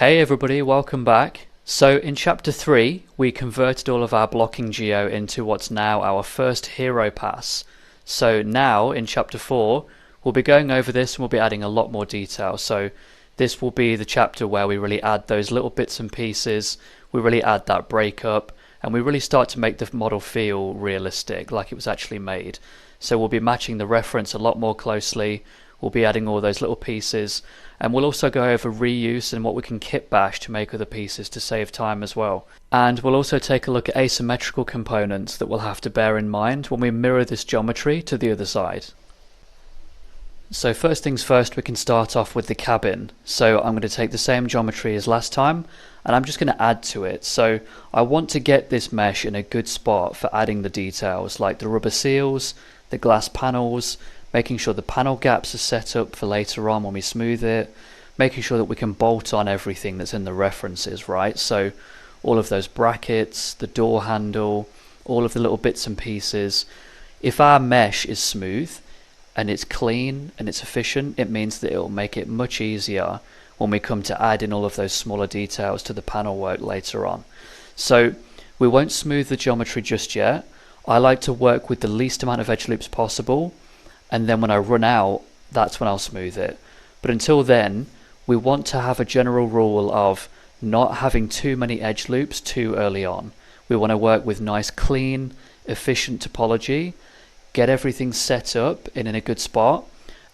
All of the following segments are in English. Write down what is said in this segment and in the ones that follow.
Hey everybody, welcome back. So in chapter 3 we converted all of our blocking geo into what's now our first hero pass. So now in chapter 4 we'll be going over this and we'll be adding a lot more detail. So this will be the chapter where we really add those little bits and pieces, we really add that breakup, and we really start to make the model feel realistic, like it was actually made. So we'll be matching the reference a lot more closely, we'll be adding all those little pieces, and we'll also go over reuse and what we can kit bash to make other pieces to save time as well. And we'll also take a look at asymmetrical components that we'll have to bear in mind when we mirror this geometry to the other side. So first things first, we can start off with the cabin. So I'm going to take the same geometry as last time and I'm just going to add to it. So I want to get this mesh in a good spot for adding the details like the rubber seals, the glass panels, making sure the panel gaps are set up for later on when we smooth it, making sure that we can bolt on everything that's in the references, right? So all of those brackets, the door handle, all of the little bits and pieces. If our mesh is smooth and it's clean and it's efficient, it means that it will make it much easier when we come to add in all of those smaller details to the panel work later on. So we won't smooth the geometry just yet. I like to work with the least amount of edge loops possible, and then when I run out, that's when I'll smooth it. But until then, we want to have a general rule of not having too many edge loops too early on. We want to work with nice, clean, efficient topology, get everything set up in a good spot,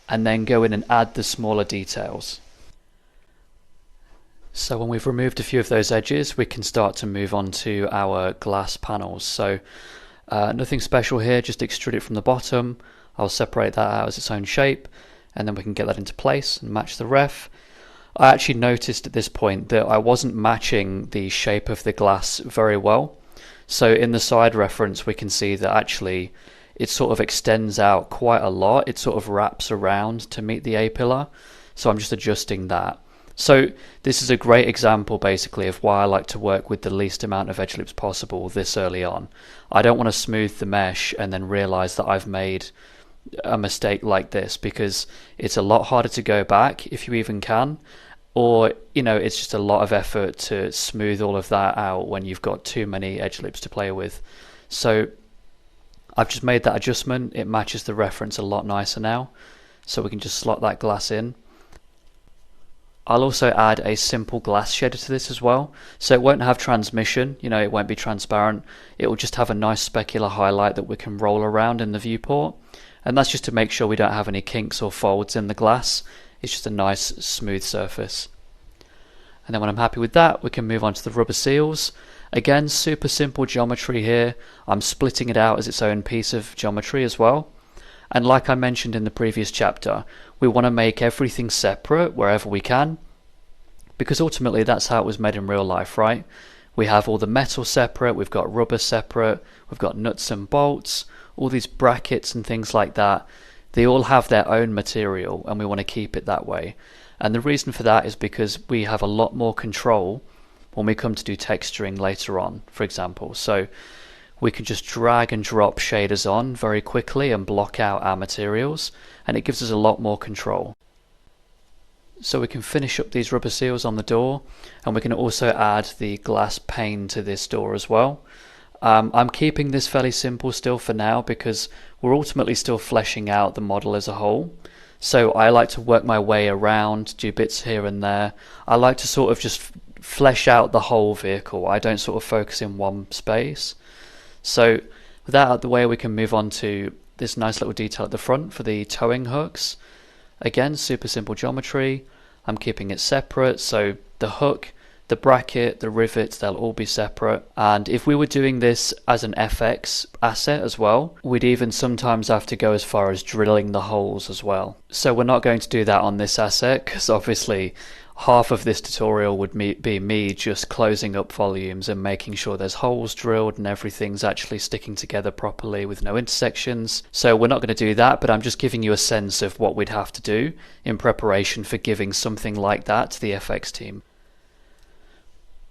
and then go in and add the smaller details. So when we've removed a few of those edges, we can start to move on to our glass panels. So nothing special here, just extrude it from the bottom. I'll separate that out as its own shape, and then we can get that into place and match the ref. I actually noticed at this point that I wasn't matching the shape of the glass very well. So in the side reference we can see that actually it sort of extends out quite a lot. It sort of wraps around to meet the A-pillar. So I'm just adjusting that. So this is a great example basically of why I like to work with the least amount of edge loops possible this early on. I don't want to smooth the mesh and then realize that I've made a mistake like this, because it's a lot harder to go back if you even can, or it's just a lot of effort to smooth all of that out when you've got too many edge loops to play with. So I've just made that adjustment. It matches the reference a lot nicer now, so we can just slot that glass in. I'll also add a simple glass shader to this as well, so it won't have transmission, it won't be transparent. It will just have a nice specular highlight that we can roll around in the viewport, and that's just to make sure we don't have any kinks or folds in the glass. It's just a nice smooth surface. And then when I'm happy with that, we can move on to the rubber seals. Again, super simple geometry here. I'm splitting it out as its own piece of geometry as well. And like I mentioned in the previous chapter, we want to make everything separate wherever we can, because ultimately that's how it was made in real life, right? We have all the metal separate, we've got rubber separate, we've got nuts and bolts, all these brackets and things like that. They all have their own material and we want to keep it that way. And the reason for that is because we have a lot more control when we come to do texturing later on, for example. So we can just drag and drop shaders on very quickly and block out our materials, and it gives us a lot more control. So we can finish up these rubber seals on the door, and we can also add the glass pane to this door as well. I'm keeping this fairly simple still for now because we're ultimately still fleshing out the model as a whole. So I like to work my way around, do bits here and there. I like to sort of just flesh out the whole vehicle. I don't sort of focus in one space. So with that out of the way, we can move on to this nice little detail at the front for the towing hooks. Again, super simple geometry. I'm keeping it separate, so the hook, the bracket, the rivet, they'll all be separate. And if we were doing this as an FX asset as well, we'd even sometimes have to go as far as drilling the holes as well. So we're not going to do that on this asset, because obviously half of this tutorial would be me just closing up volumes and making sure there's holes drilled and everything's actually sticking together properly with no intersections. So we're not going to do that, but I'm just giving you a sense of what we'd have to do in preparation for giving something like that to the FX team.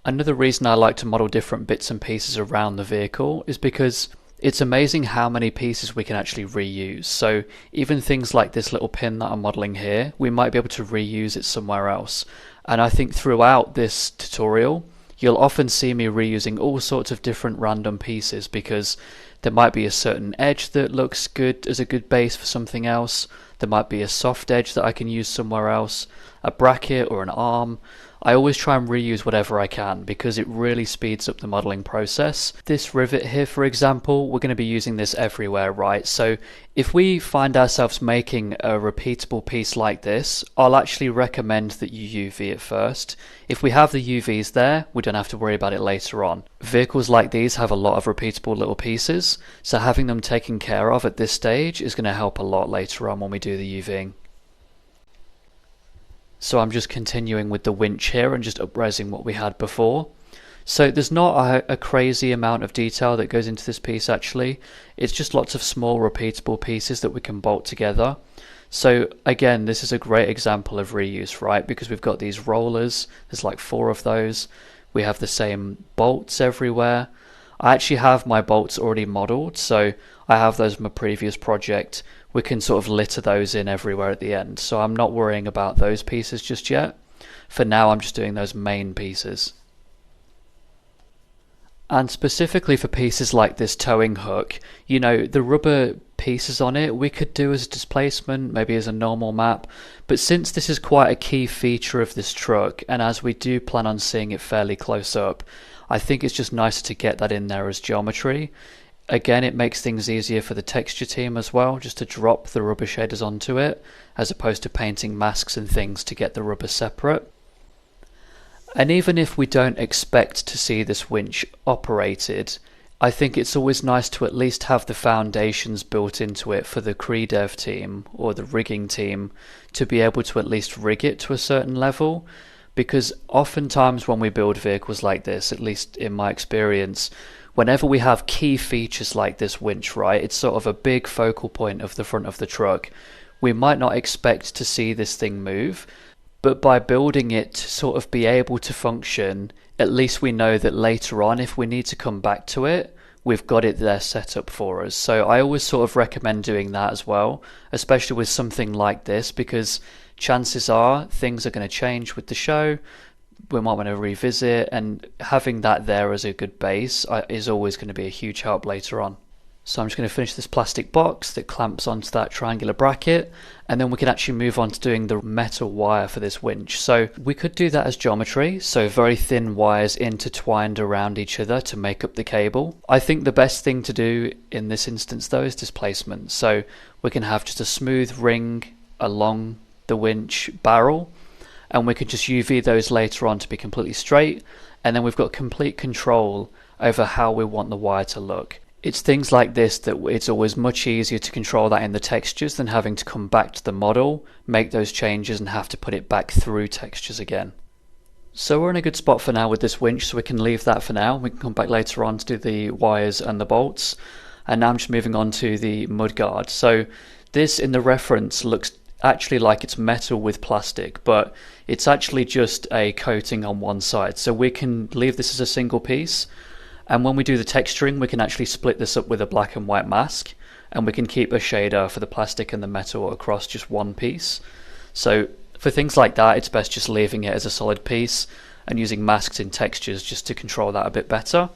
Another reason I like to model different bits and pieces around the vehicle is because It's amazing how many pieces we can actually reuse. So even things like this little pin that I'm modeling here, we might be able to reuse it somewhere else. And I think throughout this tutorial, you'll often see me reusing all sorts of different random pieces because there might be a certain edge that looks good as a good base for something else. There might be a soft edge that I can use somewhere else, a bracket or an arm. I always try and reuse whatever I can because it really speeds up the modeling process. This rivet here, for example, we're going to be using this everywhere, right? So if we find ourselves making a repeatable piece like this, I'll actually recommend that you UV it first. If we have the UVs there, we don't have to worry about it later on. Vehicles like these have a lot of repeatable little pieces, so having them taken care of at this stage is going to help a lot later on when we do the UVing. So I'm just continuing with the winch here and just up-resing what we had before. So there's not a crazy amount of detail that goes into this piece actually. It's just lots of small repeatable pieces that we can bolt together. So again, this is a great example of reuse, right? Because we've got these rollers, there's like 4 of those. We have the same bolts everywhere. I actually have my bolts already modeled, so I have those in my previous project. We can sort of litter those in everywhere at the end, so I'm not worrying about those pieces just yet. For now, I'm just doing those main pieces. And specifically for pieces like this towing hook, you know, the rubber pieces on it we could do as a displacement, maybe as a normal map, but since this is quite a key feature of this truck, and as we do plan on seeing it fairly close up, I think it's just nicer to get that in there as geometry. Again, it makes things easier for the texture team as well, just to drop the rubber shaders onto it, as opposed to painting masks and things to get the rubber separate. And even if we don't expect to see this winch operated, I think it's always nice to at least have the foundations built into it for the Credev team or the rigging team to be able to at least rig it to a certain level. Because oftentimes when we build vehicles like this, at least in my experience, whenever we have key features like this winch, right, it's sort of a big focal point of the front of the truck. We might not expect to see this thing move, but by building it to sort of be able to function, at least we know that later on, if we need to come back to it, we've got it there set up for us. So I always sort of recommend doing that as well, especially with something like this, because chances are things are going to change with the show. We might want to revisit, and having that there as a good base is always going to be a huge help later on. So I'm just going to finish this plastic box that clamps onto that triangular bracket, and then we can actually move on to doing the metal wire for this winch. So we could do that as geometry, so very thin wires intertwined around each other to make up the cable. I think the best thing to do in this instance though is displacement. So we can have just a smooth ring along the winch barrel, and we can just UV those later on to be completely straight, and then we've got complete control over how we want the wire to look. It's things like this that it's always much easier to control that in the textures than having to come back to the model, make those changes and have to put it back through textures again. So we're in a good spot for now with this winch, so we can leave that for now. We can come back later on to do the wires and the bolts. And now I'm just moving on to the mudguard. So this in the reference looks actually like it's metal with plastic, but it's actually just a coating on one side. So we can leave this as a single piece. And when we do the texturing, we can actually split this up with a black and white mask, and we can keep a shader for the plastic and the metal across just one piece. So for things like that, it's best just leaving it as a solid piece and using masks in textures just to control that a bit better.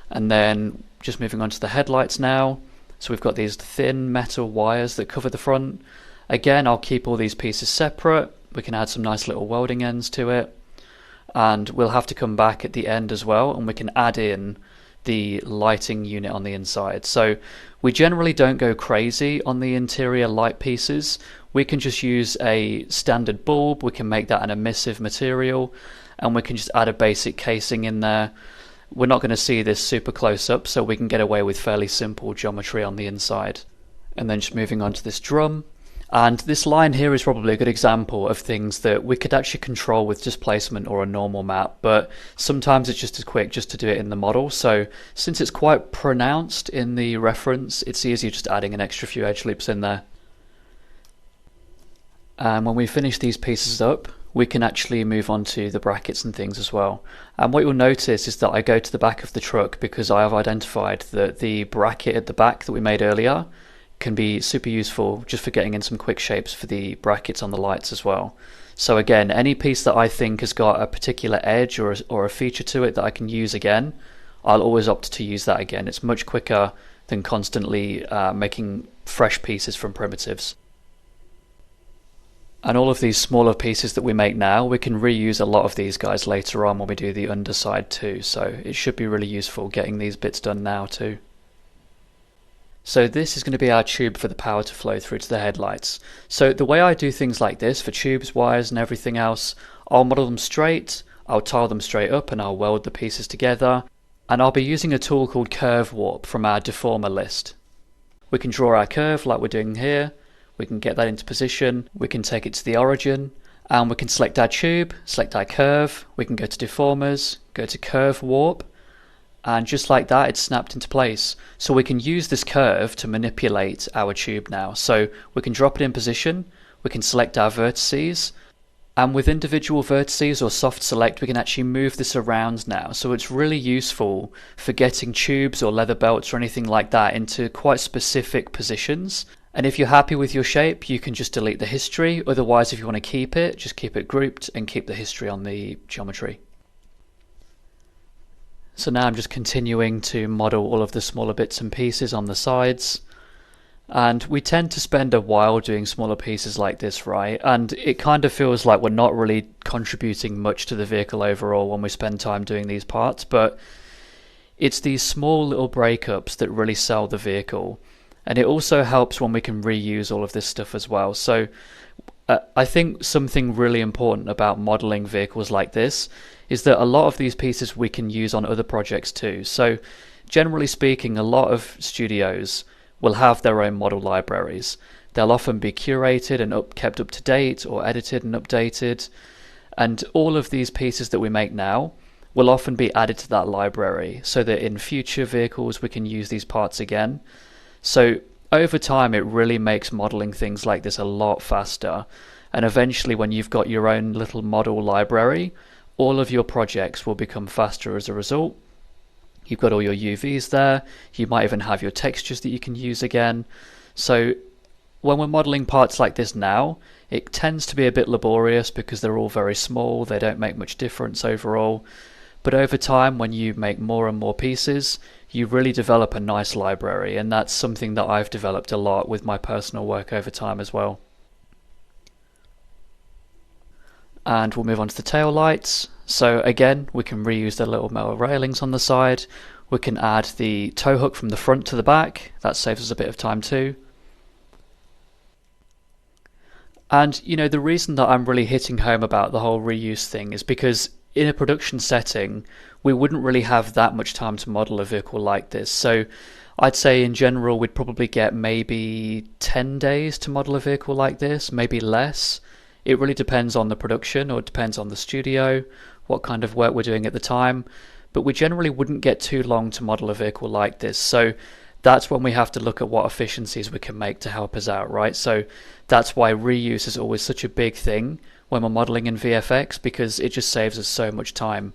And then just moving on to the headlights now. So we've got these thin metal wires that cover the front. Again, I'll keep all these pieces separate. We can add some nice little welding ends to it. And we'll have to come back at the end as well, and we can add in the lighting unit on the inside. So we generally don't go crazy on the interior light pieces. We can just use a standard bulb, we can make that an emissive material, and we can just add a basic casing in there. We're not going to see this super close up, so we can get away with fairly simple geometry on the inside. And then just moving on to this drum. And this line here is probably a good example of things that we could actually control with displacement or a normal map, but sometimes it's just as quick just to do it in the model. So since it's quite pronounced in the reference, it's easier just adding an extra few edge loops in there. And when we finish these pieces up, we can actually move on to the brackets and things as well. And what you'll notice is that I go to the back of the truck because I have identified that the bracket at the back that we made earlier can be super useful just for getting in some quick shapes for the brackets on the lights as well. So again, any piece that I think has got a particular edge or a feature to it that I can use again, I'll always opt to use that again. It's much quicker than constantly making fresh pieces from primitives. And all of these smaller pieces that we make now, we can reuse a lot of these guys later on when we do the underside too. So it should be really useful getting these bits done now too. So this is going to be our tube for the power to flow through to the headlights. So the way I do things like this for tubes, wires and everything else, I'll model them straight, I'll tile them straight up and I'll weld the pieces together. And I'll be using a tool called Curve Warp from our deformer list. We can draw our curve like we're doing here, we can get that into position, we can take it to the origin, and we can select our tube, select our curve, we can go to deformers, go to Curve Warp, and just like that it's snapped into place. So we can use this curve to manipulate our tube now. So we can drop it in position, we can select our vertices, and with individual vertices or soft select we can actually move this around now. So it's really useful for getting tubes or leather belts or anything like that into quite specific positions. And if you're happy with your shape, you can just delete the history. Otherwise, if you want to keep it, just keep it grouped and keep the history on the geometry. So now I'm just continuing to model all of the smaller bits and pieces on the sides. And we tend to spend a while doing smaller pieces like this, right? And it kind of feels like we're not really contributing much to the vehicle overall when we spend time doing these parts, but it's these small little breakups that really sell the vehicle. And it also helps when we can reuse all of this stuff as well. So I think something really important about modeling vehicles like this is that a lot of these pieces we can use on other projects too. So generally speaking, a lot of studios will have their own model libraries. They'll often be curated and kept up to date or edited and updated. And all of these pieces that we make now will often be added to that library so that in future vehicles we can use these parts again. So over time it really makes modeling things like this a lot faster. And eventually when you've got your own little model library, all of your projects will become faster as a result. You've got all your UVs there, you might even have your textures that you can use again. So when we're modeling parts like this now, it tends to be a bit laborious because they're all very small, they don't make much difference overall. But over time, when you make more and more pieces, you really develop a nice library, and that's something that I've developed a lot with my personal work over time as well. And we'll move on to the tail lights. So again, we can reuse the little metal railings on the side. We can add the tow hook from the front to the back. That saves us a bit of time too. And you know, the reason that I'm really hitting home about the whole reuse thing is because in a production setting, we wouldn't really have that much time to model a vehicle like this. So I'd say in general, we'd probably get maybe 10 days to model a vehicle like this, maybe less. It really depends on the production, or it depends on the studio, what kind of work we're doing at the time. But we generally wouldn't get too long to model a vehicle like this. So that's when we have to look at what efficiencies we can make to help us out, right? So that's why reuse is always such a big thing when we're modeling in VFX, because it just saves us so much time.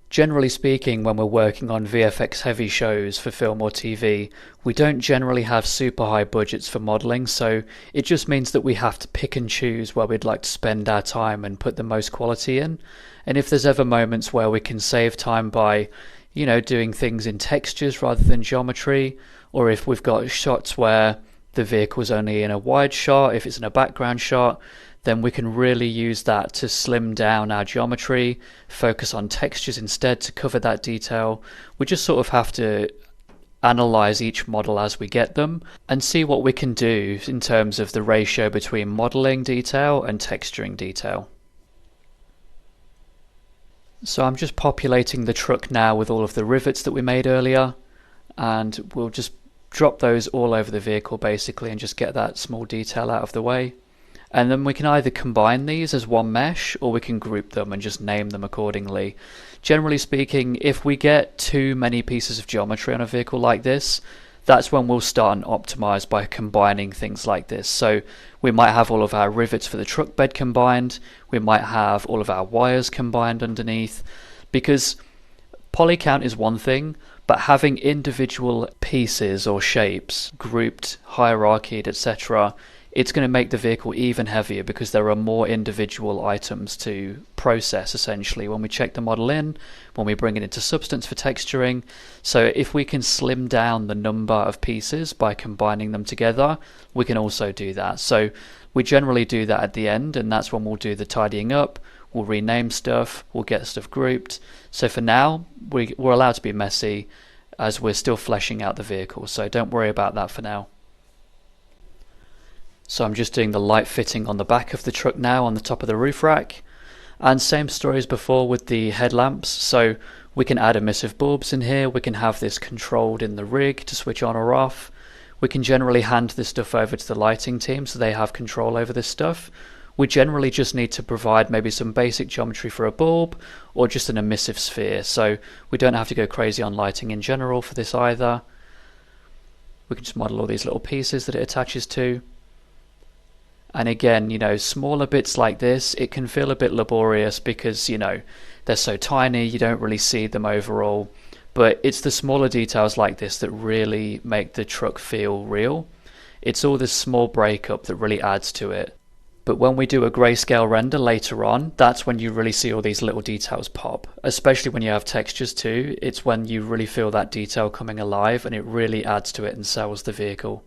Generally speaking, when we're working on VFX heavy shows for film or TV, we don't generally have super high budgets for modeling, so it just means that we have to pick and choose where we'd like to spend our time and put the most quality in. And if there's ever moments where we can save time by, you know, doing things in textures rather than geometry, or if we've got shots where the vehicle's only in a wide shot, if it's in a background shot, then we can really use that to slim down our geometry, focus on textures instead to cover that detail. We just sort of have to analyze each model as we get them and see what we can do in terms of the ratio between modeling detail and texturing detail. So I'm just populating the truck now with all of the rivets that we made earlier, and we'll just drop those all over the vehicle basically and just get that small detail out of the way. And then we can either combine these as one mesh, or we can group them and just name them accordingly. Generally speaking, if we get too many pieces of geometry on a vehicle like this, that's when we'll start and optimize by combining things like this. So we might have all of our rivets for the truck bed combined, we might have all of our wires combined underneath, because poly count is one thing, but having individual pieces or shapes grouped, hierarchied, etc., it's going to make the vehicle even heavier because there are more individual items to process essentially when we check the model in, when we bring it into Substance for texturing. So if we can slim down the number of pieces by combining them together, we can also do that. So we generally do that at the end, and that's when we'll do the tidying up, we'll rename stuff, we'll get stuff grouped. So for now, we're allowed to be messy as we're still fleshing out the vehicle, so don't worry about that for now. So I'm just doing the light fitting on the back of the truck now on the top of the roof rack, and same story as before with the headlamps. So we can add emissive bulbs in here, we can have this controlled in the rig to switch on or off. We can generally hand this stuff over to the lighting team so they have control over this stuff. We generally just need to provide maybe some basic geometry for a bulb or just an emissive sphere, so we don't have to go crazy on lighting in general for this either. We can just model all these little pieces that it attaches to. And again, smaller bits like this, it can feel a bit laborious because, they're so tiny, you don't really see them overall. But it's the smaller details like this that really make the truck feel real. It's all this small breakup that really adds to it. But when we do a grayscale render later on, that's when you really see all these little details pop. Especially when you have textures too, it's when you really feel that detail coming alive and it really adds to it and sells the vehicle.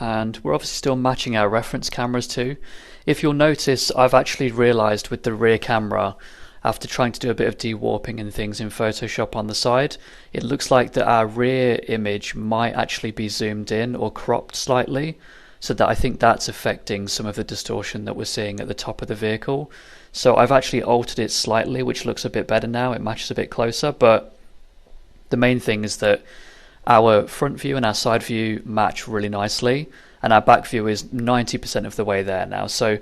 And we're obviously still matching our reference cameras too. If you'll notice, I've actually realized with the rear camera, after trying to do a bit of de-warping and things in Photoshop on the side, it looks like that our rear image might actually be zoomed in or cropped slightly, so that I think that's affecting some of the distortion that we're seeing at the top of the vehicle. So I've actually altered it slightly, which looks a bit better now, it matches a bit closer, but the main thing is that our front view and our side view match really nicely, and our back view is 90% of the way there now. So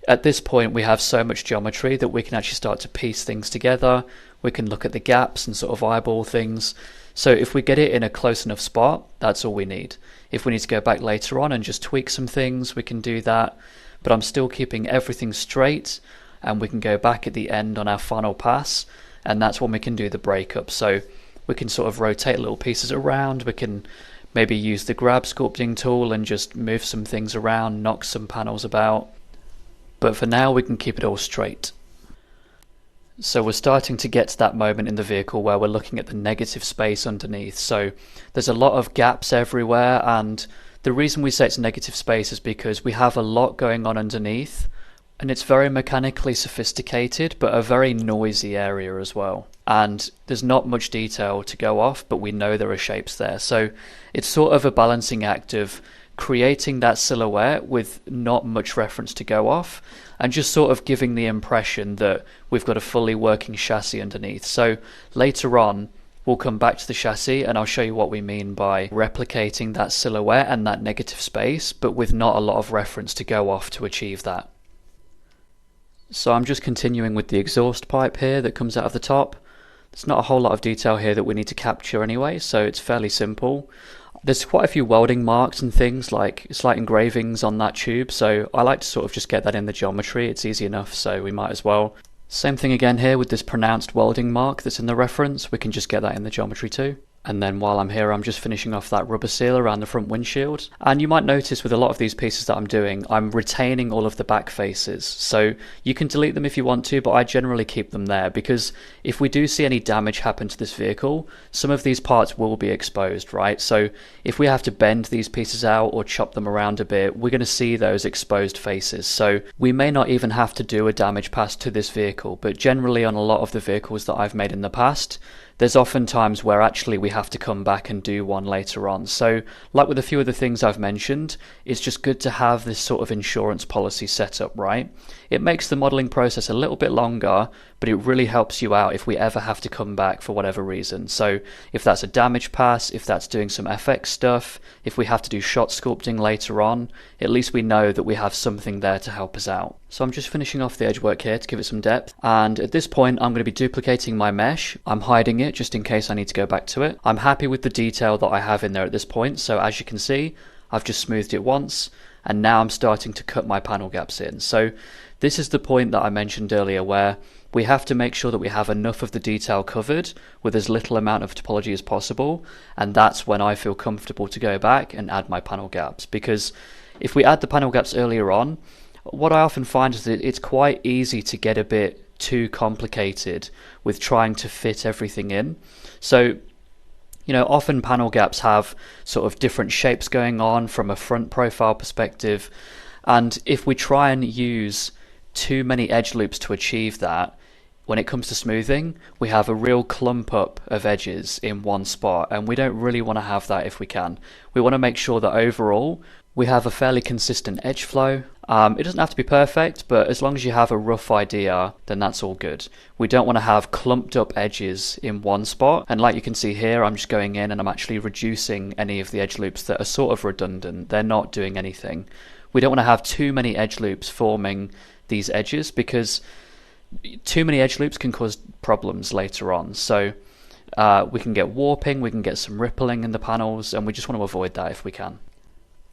at this point we have so much geometry that we can actually start to piece things together. We can look at the gaps and sort of eyeball things. So if we get it in a close enough spot, that's all we need. If we need to go back later on and just tweak some things, we can do that. But I'm still keeping everything straight, and we can go back at the end on our final pass, and that's when we can do the breakup. So we can sort of rotate little pieces around, we can maybe use the grab sculpting tool and just move some things around, knock some panels about. But for now we can keep it all straight. So we're starting to get to that moment in the vehicle where we're looking at the negative space underneath. So there's a lot of gaps everywhere, and the reason we say it's negative space is because we have a lot going on underneath, and it's very mechanically sophisticated but a very noisy area as well. And there's not much detail to go off, but we know there are shapes there. So it's sort of a balancing act of creating that silhouette with not much reference to go off, and just sort of giving the impression that we've got a fully working chassis underneath. So later on we'll come back to the chassis and I'll show you what we mean by replicating that silhouette and that negative space, but with not a lot of reference to go off to achieve that. So I'm just continuing with the exhaust pipe here that comes out of the top. There's not a whole lot of detail here that we need to capture anyway, so it's fairly simple. There's quite a few welding marks and things, like slight engravings on that tube, so I like to sort of just get that in the geometry. It's easy enough, so we might as well. Same thing again here with this pronounced welding mark that's in the reference. We can just get that in the geometry too. And then while I'm here, I'm just finishing off that rubber seal around the front windshield. And you might notice with a lot of these pieces that I'm doing, I'm retaining all of the back faces. So you can delete them if you want to, but I generally keep them there because if we do see any damage happen to this vehicle, some of these parts will be exposed, right? So if we have to bend these pieces out or chop them around a bit, we're going to see those exposed faces. So we may not even have to do a damage pass to this vehicle, but generally on a lot of the vehicles that I've made in the past, there's often times where actually we have to come back and do one later on. So like with a few of the things I've mentioned, it's just good to have this sort of insurance policy set up, right? It makes the modeling process a little bit longer, but it really helps you out if we ever have to come back for whatever reason. So if that's a damage pass, if that's doing some FX stuff, if we have to do shot sculpting later on, at least we know that we have something there to help us out. So I'm just finishing off the edge work here to give it some depth, and at this point I'm going to be duplicating my mesh. I'm hiding it just in case I need to go back to it. I'm happy with the detail that I have in there at this point, so as you can see I've just smoothed it once, and now I'm starting to cut my panel gaps in. So this is the point that I mentioned earlier where we have to make sure that we have enough of the detail covered with as little amount of topology as possible, and that's when I feel comfortable to go back and add my panel gaps. Because if we add the panel gaps earlier on, what I often find is that it's quite easy to get a bit too complicated with trying to fit everything in. So, you know, often panel gaps have sort of different shapes going on from a front profile perspective, and if we try and use too many edge loops to achieve that, when it comes to smoothing, we have a real clump up of edges in one spot, and we don't really want to have that if we can. We want to make sure that overall we have a fairly consistent edge flow. It doesn't have to be perfect, but as long as you have a rough idea, then that's all good. We don't want to have clumped up edges in one spot, and like you can see here, I'm just going in and I'm actually reducing any of the edge loops that are sort of redundant. They're not doing anything. We don't want to have too many edge loops forming these edges, because too many edge loops can cause problems later on. So we can get warping, we can get some rippling in the panels, and we just want to avoid that if we can.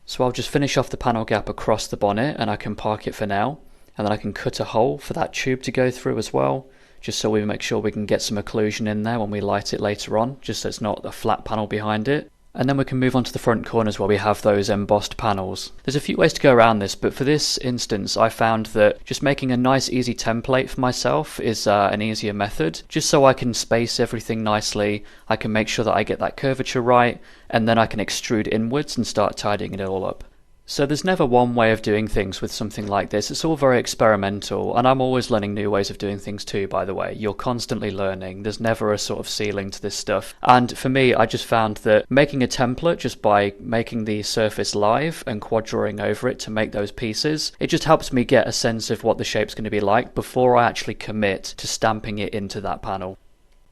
So I'll just finish off the panel gap across the bonnet, and I can park it for now, and then I can cut a hole for that tube to go through as well, just so we make sure we can get some occlusion in there when we light it later on, just so it's not a flat panel behind it. And then we can move on to the front corners where we have those embossed panels. There's a few ways to go around this, but for this instance I found that just making a nice easy template for myself is an easier method, just so I can space everything nicely. I can make sure that I get that curvature right, and then I can extrude inwards and start tidying it all up. So there's never one way of doing things with something like this. It's all very experimental, and I'm always learning new ways of doing things too, by the way. You're constantly learning. There's never a sort of ceiling to this stuff. And for me, I just found that making a template just by making the surface live and quad drawing over it to make those pieces, it just helps me get a sense of what the shape's going to be like before I actually commit to stamping it into that panel.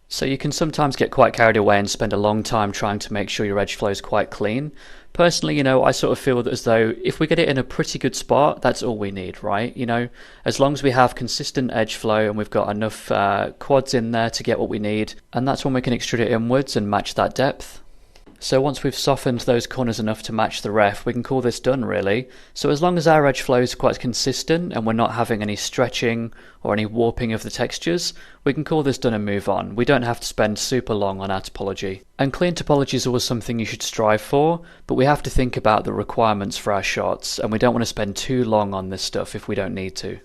So you can sometimes get quite carried away and spend a long time trying to make sure your edge flow is quite clean. Personally, you know, I sort of feel that as though if we get it in a pretty good spot, that's all we need, right? You know, as long as we have consistent edge flow and we've got enough quads in there to get what we need, and that's when we can extrude it inwards and match that depth. So once we've softened those corners enough to match the ref, we can call this done really. So as long as our edge flow is quite consistent and we're not having any stretching or any warping of the textures, we can call this done and move on. We don't have to spend super long on our topology. And clean topology is always something you should strive for, but we have to think about the requirements for our shots, and we don't want to spend too long on this stuff if we don't need to.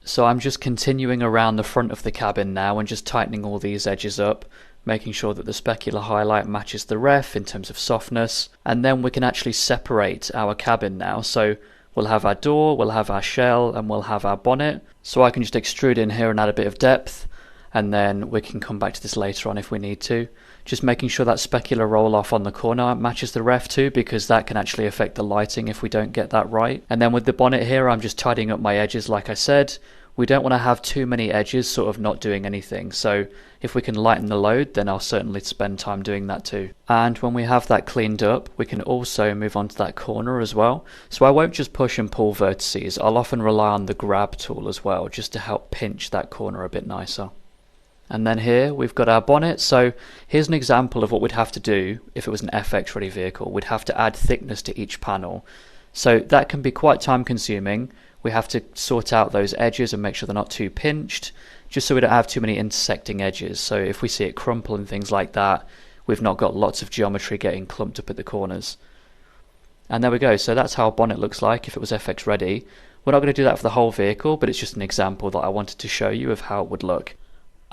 So I'm just continuing around the front of the cabin now and just tightening all these edges up, making sure that the specular highlight matches the ref in terms of softness, and then we can actually separate our cabin now. So we'll have our door, we'll have our shell, and we'll have our bonnet. So I can just extrude in here and add a bit of depth, and then we can come back to this later on if we need to. Just making sure that specular roll off on the corner matches the ref too, because that can actually affect the lighting if we don't get that right. And then with the bonnet here, I'm just tidying up my edges like I said. We don't want to have too many edges sort of not doing anything, so if we can lighten the load, then I'll certainly spend time doing that too. And when we have that cleaned up, we can also move on to that corner as well. So I won't just push and pull vertices, I'll often rely on the grab tool as well, just to help pinch that corner a bit nicer. And then here we've got our bonnet. So here's an example of what we'd have to do if it was an FX ready vehicle. We'd have to add thickness to each panel. So that can be quite time consuming. We have to sort out those edges and make sure they're not too pinched, just so we don't have too many intersecting edges. So if we see it crumple and things like that, we've not got lots of geometry getting clumped up at the corners. And there we go. So that's how a bonnet looks like if it was FX ready. We're not going to do that for the whole vehicle, but it's just an example that I wanted to show you of how it would look.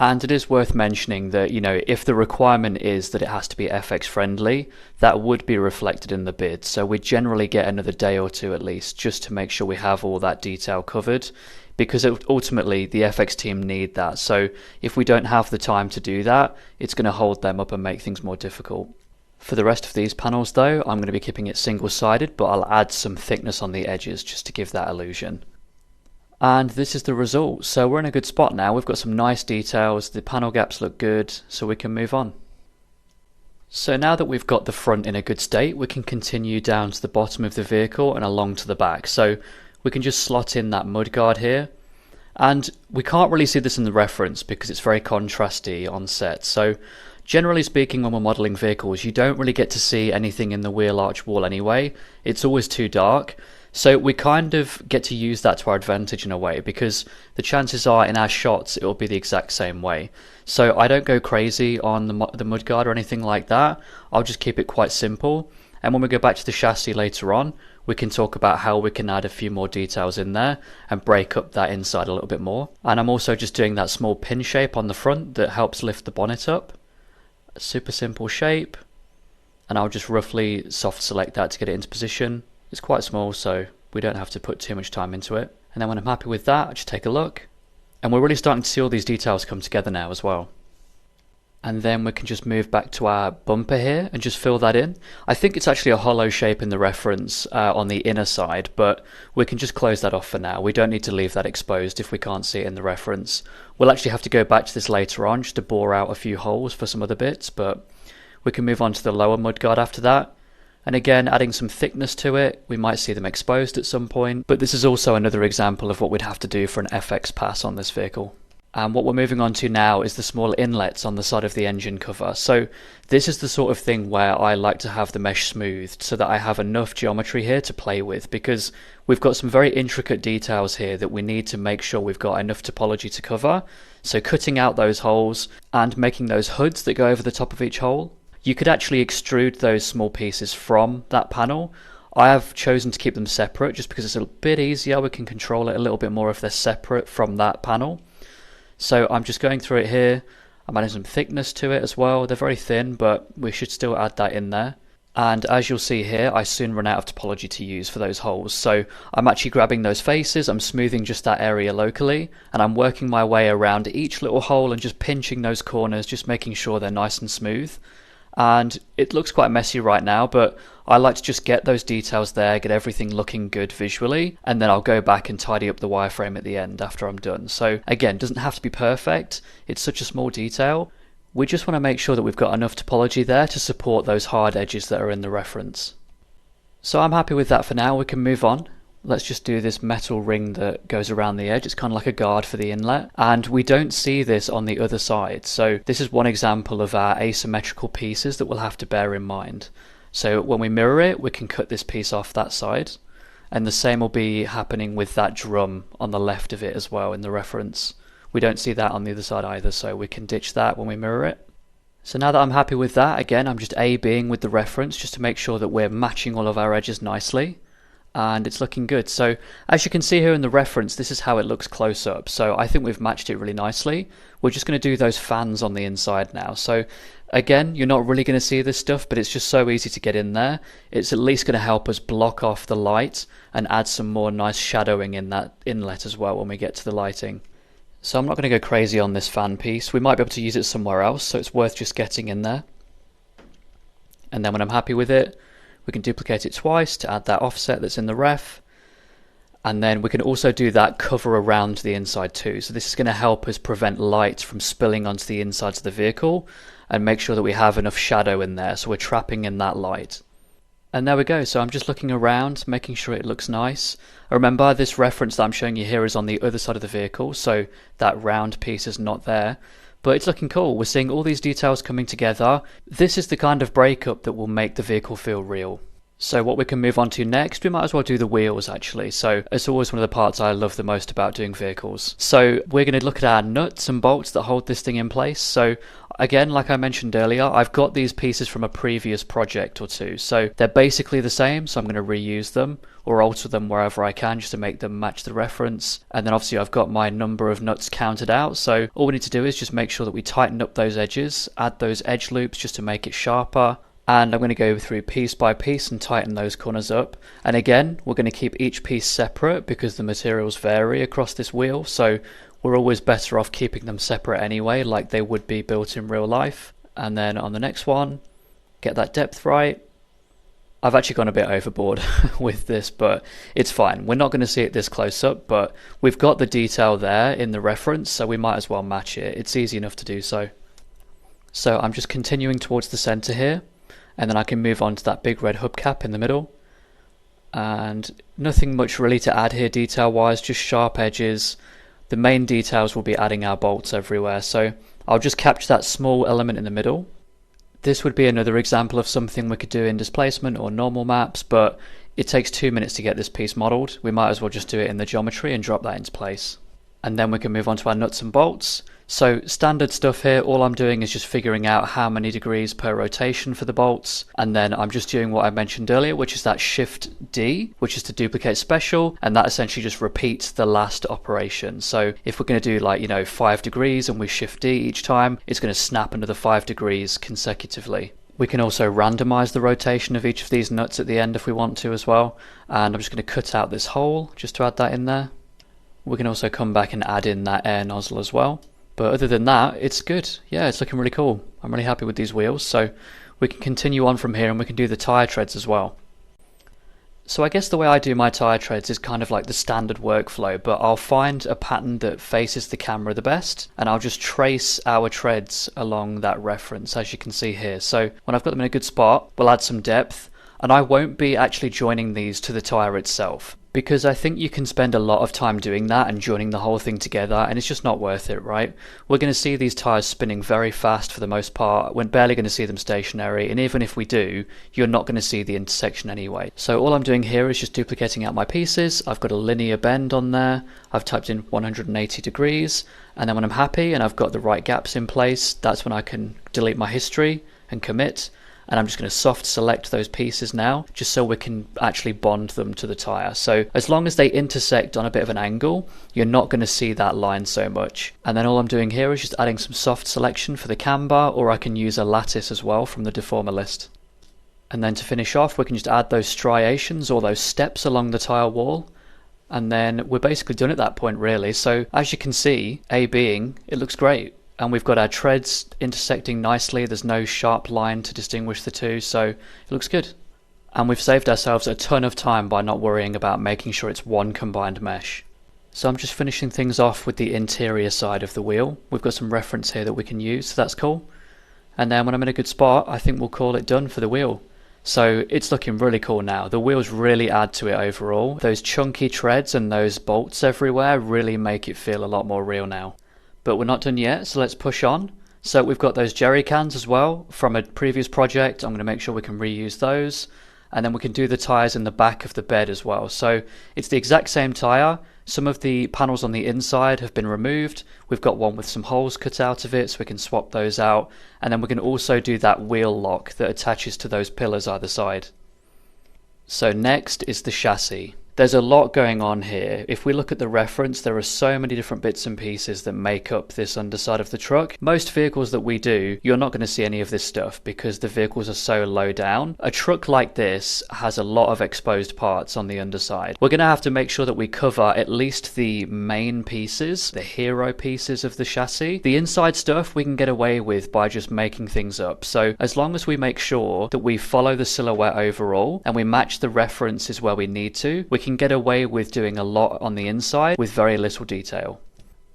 And it is worth mentioning that, you know, if the requirement is that it has to be FX friendly, that would be reflected in the bid. So we generally get another day or two at least, just to make sure we have all that detail covered, because ultimately the FX team need that. So if we don't have the time to do that, it's going to hold them up and make things more difficult. For the rest of these panels though, I'm going to be keeping it single-sided, but I'll add some thickness on the edges just to give that illusion. And this is the result. So we're in a good spot now. We've got some nice details, the panel gaps look good, so we can move on. So now that we've got the front in a good state, we can continue down to the bottom of the vehicle and along to the back. So we can just slot in that mudguard here. And we can't really see this in the reference because it's very contrasty on set. So generally speaking, when we're modelling vehicles, you don't really get to see anything in the wheel arch wall anyway. It's always too dark. So we kind of get to use that to our advantage in a way, because the chances are in our shots it will be the exact same way. So I don't go crazy on the mudguard or anything like that. I'll just keep it quite simple. And when we go back to the chassis later on, we can talk about how we can add a few more details in there and break up that inside a little bit more. And I'm also just doing that small pin shape on the front that helps lift the bonnet up. A super simple shape. And I'll just roughly soft select that to get it into position. It's quite small, so we don't have to put too much time into it. And then when I'm happy with that, I just take a look. And we're really starting to see all these details come together now as well. And then we can just move back to our bumper here and just fill that in. I think it's actually a hollow shape in the reference on the inner side, but we can just close that off for now. We don't need to leave that exposed if we can't see it in the reference. We'll actually have to go back to this later on just to bore out a few holes for some other bits, but we can move on to the lower mudguard after that. And again, adding some thickness to it, we might see them exposed at some point, but this is also another example of what we'd have to do for an FX pass on this vehicle. And what we're moving on to now is the small inlets on the side of the engine cover. So this is the sort of thing where I like to have the mesh smoothed so that I have enough geometry here to play with, because we've got some very intricate details here that we need to make sure we've got enough topology to cover. So cutting out those holes and making those hoods that go over the top of each hole. You could actually extrude those small pieces from that panel. I have chosen to keep them separate just because it's a bit easier. We can control it a little bit more if they're separate from that panel. So I'm just going through it here. I'm adding some thickness to it as well. They're very thin, but we should still add that in there. And as you'll see here, I soon run out of topology to use for those holes. So I'm actually grabbing those faces, I'm smoothing just that area locally, and I'm working my way around each little hole and just pinching those corners, just making sure they're nice and smooth. And it looks quite messy right now, but I like to just get those details there, get everything looking good visually, and then I'll go back and tidy up the wireframe at the end after I'm done. So again, it doesn't have to be perfect, it's such a small detail. We just want to make sure that we've got enough topology there to support those hard edges that are in the reference. So I'm happy with that for now. We can move on. Let's just do this metal ring that goes around the edge. It's kind of like a guard for the inlet, and we don't see this on the other side. So this is one example of our asymmetrical pieces that we'll have to bear in mind. So when we mirror it, we can cut this piece off that side, and the same will be happening with that drum on the left of it as well in the reference. We don't see that on the other side either, so we can ditch that when we mirror it. So now that I'm happy with that, again, I'm just A-Bing with the reference just to make sure that we're matching all of our edges nicely. And it's looking good. So as you can see here in the reference, this is how it looks close up. So I think we've matched it really nicely. We're just going to do those fans on the inside now. So again, you're not really going to see this stuff, but it's just so easy to get in there. It's at least going to help us block off the light and add some more nice shadowing in that inlet as well when we get to the lighting. So I'm not going to go crazy on this fan piece. We might be able to use it somewhere else, so it's worth just getting in there. And then when I'm happy with it, we can duplicate it twice to add that offset that's in the ref. And then we can also do that cover around the inside too. So this is going to help us prevent light from spilling onto the insides of the vehicle and make sure that we have enough shadow in there so we're trapping in that light. And there we go. So I'm just looking around, making sure it looks nice. Remember, this reference that I'm showing you here is on the other side of the vehicle, so that round piece is not there. But it's looking cool. We're seeing all these details coming together. This is the kind of breakup that will make the vehicle feel real. So what we can move on to next, we might as well do the wheels actually. So it's always one of the parts I love the most about doing vehicles. So we're going to look at our nuts and bolts that hold this thing in place. So again, like I mentioned earlier, I've got these pieces from a previous project or two. So they're basically the same, so I'm going to reuse them or alter them wherever I can just to make them match the reference. And then obviously I've got my number of nuts counted out. So all we need to do is just make sure that we tighten up those edges, add those edge loops just to make it sharper. And I'm going to go through piece by piece and tighten those corners up. And again, we're going to keep each piece separate because the materials vary across this wheel. So we're always better off keeping them separate anyway, like they would be built in real life. And then on the next one, get that depth right. I've actually gone a bit overboard with this, but it's fine. We're not going to see it this close up, but we've got the detail there in the reference, so we might as well match it. It's easy enough to do so. So I'm just continuing towards the center here, and then I can move on to that big red hubcap in the middle. And nothing much really to add here detail wise, just sharp edges. The main details will be adding our bolts everywhere, so I'll just capture that small element in the middle. This would be another example of something we could do in Displacement or normal maps, but it takes 2 minutes to get this piece modelled. We might as well just do it in the geometry and drop that into place. And then we can move on to our nuts and bolts. So standard stuff here, all I'm doing is just figuring out how many degrees per rotation for the bolts, and then I'm just doing what I mentioned earlier, which is that Shift D, which is to duplicate special, and that essentially just repeats the last operation. So if we're going to do, like, 5 degrees and we Shift D each time, it's going to snap another 5 degrees consecutively. We can also randomize the rotation of each of these nuts at the end if we want to as well, and I'm just going to cut out this hole just to add that in there. We can also come back and add in that air nozzle as well. But other than that, it's good. Yeah, it's looking really cool. I'm really happy with these wheels. So we can continue on from here and we can do the tyre treads as well. So I guess the way I do my tyre treads is kind of like the standard workflow, but I'll find a pattern that faces the camera the best and I'll just trace our treads along that reference, as you can see here. So when I've got them in a good spot, we'll add some depth, and I won't be actually joining these to the tyre itself, because I think you can spend a lot of time doing that and joining the whole thing together, and it's just not worth it, right? We're going to see these tyres spinning very fast for the most part. We're barely going to see them stationary, and even if we do, you're not going to see the intersection anyway. So all I'm doing here is just duplicating out my pieces. I've got a linear bend on there. I've typed in 180 degrees, and then when I'm happy and I've got the right gaps in place, that's when I can delete my history and commit. And I'm just going to soft select those pieces now, just so we can actually bond them to the tyre. So as long as they intersect on a bit of an angle, you're not going to see that line so much. And then all I'm doing here is just adding some soft selection for the cam bar, or I can use a lattice as well from the deformer list. And then to finish off, we can just add those striations or those steps along the tyre wall. And then we're basically done at that point, really. So as you can see, A being, it looks great. And we've got our treads intersecting nicely. There's no sharp line to distinguish the two, so it looks good. And we've saved ourselves a ton of time by not worrying about making sure it's one combined mesh. So I'm just finishing things off with the interior side of the wheel. We've got some reference here that we can use, so that's cool. And then when I'm in a good spot, I think we'll call it done for the wheel. So it's looking really cool now. The wheels really add to it overall. Those chunky treads and those bolts everywhere really make it feel a lot more real now. But we're not done yet, so let's push on. So we've got those jerry cans as well from a previous project. I'm going to make sure we can reuse those. And then we can do the tyres in the back of the bed as well. So it's the exact same tyre. Some of the panels on the inside have been removed. We've got one with some holes cut out of it, so we can swap those out. And then we can also do that wheel lock that attaches to those pillars either side. So next is the chassis. There's a lot going on here. If we look at the reference, there are so many different bits and pieces that make up this underside of the truck. Most vehicles that we do, you're not going to see any of this stuff because the vehicles are so low down. A truck like this has a lot of exposed parts on the underside. We're going to have to make sure that we cover at least the main pieces, the hero pieces of the chassis. The inside stuff we can get away with by just making things up. So as long as we make sure that we follow the silhouette overall and we match the references where we need to, we can get away with doing a lot on the inside with very little detail.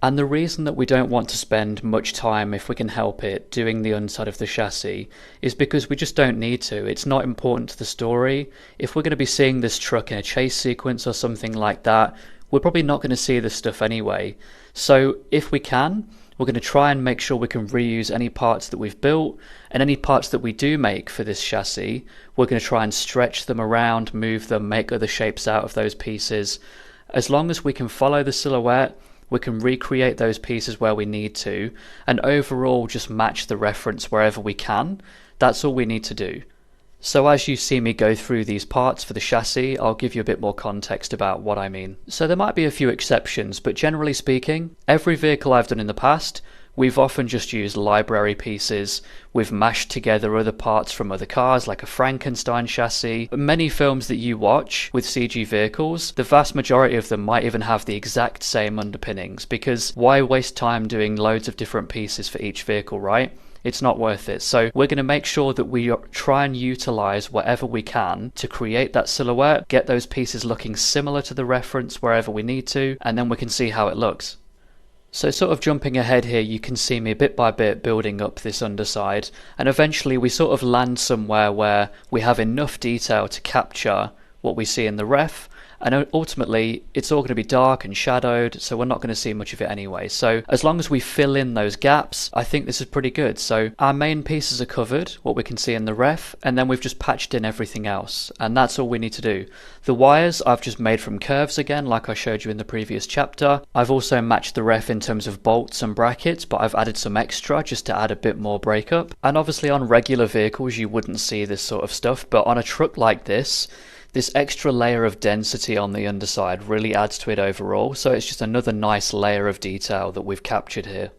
And the reason that we don't want to spend much time, if we can help it, doing the underside of the chassis is because we just don't need to. It's not important to the story. If we're going to be seeing this truck in a chase sequence or something like that, we're probably not going to see this stuff anyway. So if we can, we're going to try and make sure we can reuse any parts that we've built, and any parts that we do make for this chassis, we're going to try and stretch them around, move them, make other shapes out of those pieces. As long as we can follow the silhouette, we can recreate those pieces where we need to, and overall just match the reference wherever we can. That's all we need to do. So as you see me go through these parts for the chassis, I'll give you a bit more context about what I mean. So there might be a few exceptions, but generally speaking, every vehicle I've done in the past, we've often just used library pieces. We've mashed together other parts from other cars, like a Frankenstein chassis. Many films that you watch with CG vehicles, the vast majority of them might even have the exact same underpinnings, because why waste time doing loads of different pieces for each vehicle, right? It's not worth it. So we're going to make sure that we try and utilize whatever we can to create that silhouette, get those pieces looking similar to the reference wherever we need to, and then we can see how it looks. So sort of jumping ahead here, you can see me bit by bit building up this underside, and eventually we sort of land somewhere where we have enough detail to capture what we see in the ref, and ultimately it's all going to be dark and shadowed, so we're not going to see much of it anyway. So as long as we fill in those gaps, I think this is pretty good. So our main pieces are covered, what we can see in the ref, and then we've just patched in everything else, and that's all we need to do. The wires I've just made from curves again, like I showed you in the previous chapter. I've also matched the ref in terms of bolts and brackets, but I've added some extra just to add a bit more breakup. And obviously on regular vehicles you wouldn't see this sort of stuff, but on a truck like this extra layer of density on the underside really adds to it overall, so it's just another nice layer of detail that we've captured here.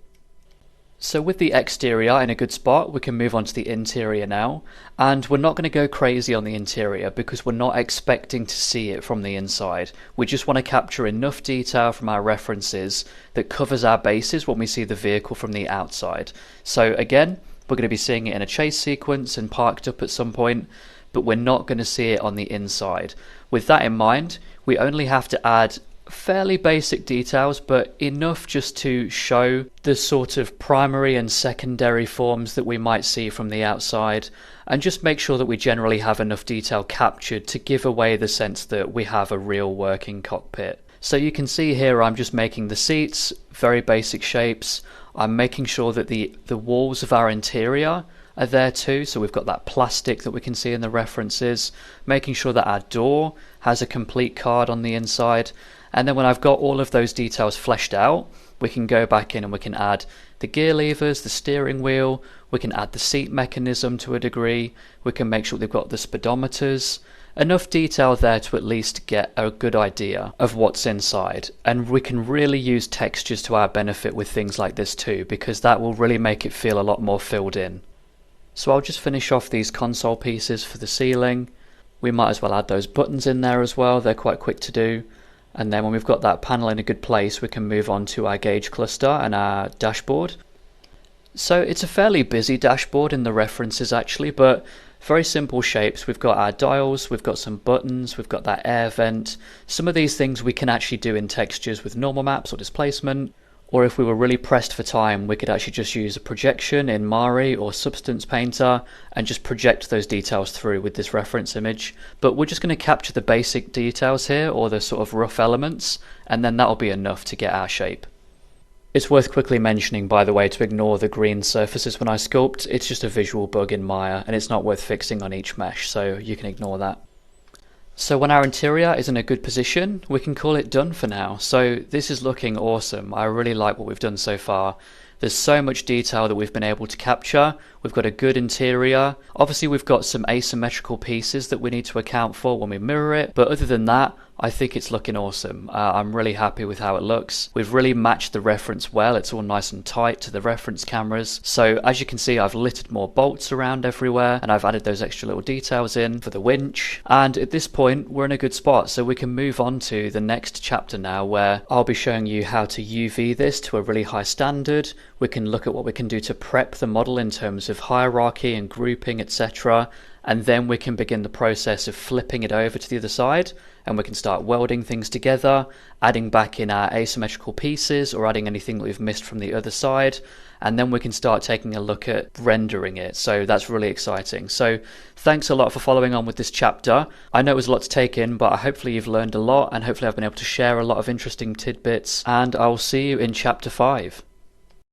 So with the exterior in a good spot, we can move on to the interior now, and we're not going to go crazy on the interior because we're not expecting to see it from the inside. We just want to capture enough detail from our references that covers our bases when we see the vehicle from the outside. So again, we're going to be seeing it in a chase sequence and parked up at some point, but we're not going to see it on the inside. With that in mind, we only have to add fairly basic details, but enough just to show the sort of primary and secondary forms that we might see from the outside, and just make sure that we generally have enough detail captured to give away the sense that we have a real working cockpit. So you can see here I'm just making the seats, very basic shapes. I'm making sure that the walls of our interior are there too, so we've got that plastic that we can see in the references, making sure that our door has a complete card on the inside, and then when I've got all of those details fleshed out, we can go back in and we can add the gear levers, the steering wheel, we can add the seat mechanism to a degree, we can make sure they've got the speedometers, enough detail there to at least get a good idea of what's inside. And we can really use textures to our benefit with things like this too, because that will really make it feel a lot more filled in. So I'll just finish off these console pieces for the ceiling. We might as well add those buttons in there as well, they're quite quick to do. And then when we've got that panel in a good place, we can move on to our gauge cluster and our dashboard. So it's a fairly busy dashboard in the references actually, but very simple shapes. We've got our dials, we've got some buttons, we've got that air vent. Some of these things we can actually do in textures with normal maps or displacement. Or if we were really pressed for time, we could actually just use a projection in Mari or Substance Painter and just project those details through with this reference image. But we're just going to capture the basic details here, or the sort of rough elements, and then that'll be enough to get our shape. It's worth quickly mentioning, by the way, to ignore the green surfaces when I sculpt. It's just a visual bug in Maya, and it's not worth fixing on each mesh, so you can ignore that. So when our interior is in a good position, we can call it done for now. So this is looking awesome. I really like what we've done so far. There's so much detail that we've been able to capture. We've got a good interior. Obviously we've got some asymmetrical pieces that we need to account for when we mirror it, but other than that, I think it's looking awesome. I'm really happy with how it looks. We've really matched the reference well. It's all nice and tight to the reference cameras. So as you can see, I've littered more bolts around everywhere, and I've added those extra little details in for the winch. And at this point, we're in a good spot. So we can move on to the next chapter now, where I'll be showing you how to UV this to a really high standard. We can look at what we can do to prep the model in terms of hierarchy and grouping, etc. And then we can begin the process of flipping it over to the other side, and we can start welding things together, adding back in our asymmetrical pieces or adding anything that we've missed from the other side, and then we can start taking a look at rendering it. So that's really exciting. So thanks a lot for following on with this chapter. I know it was a lot to take in, but hopefully you've learned a lot, and hopefully I've been able to share a lot of interesting tidbits, and I'll see you in chapter 5.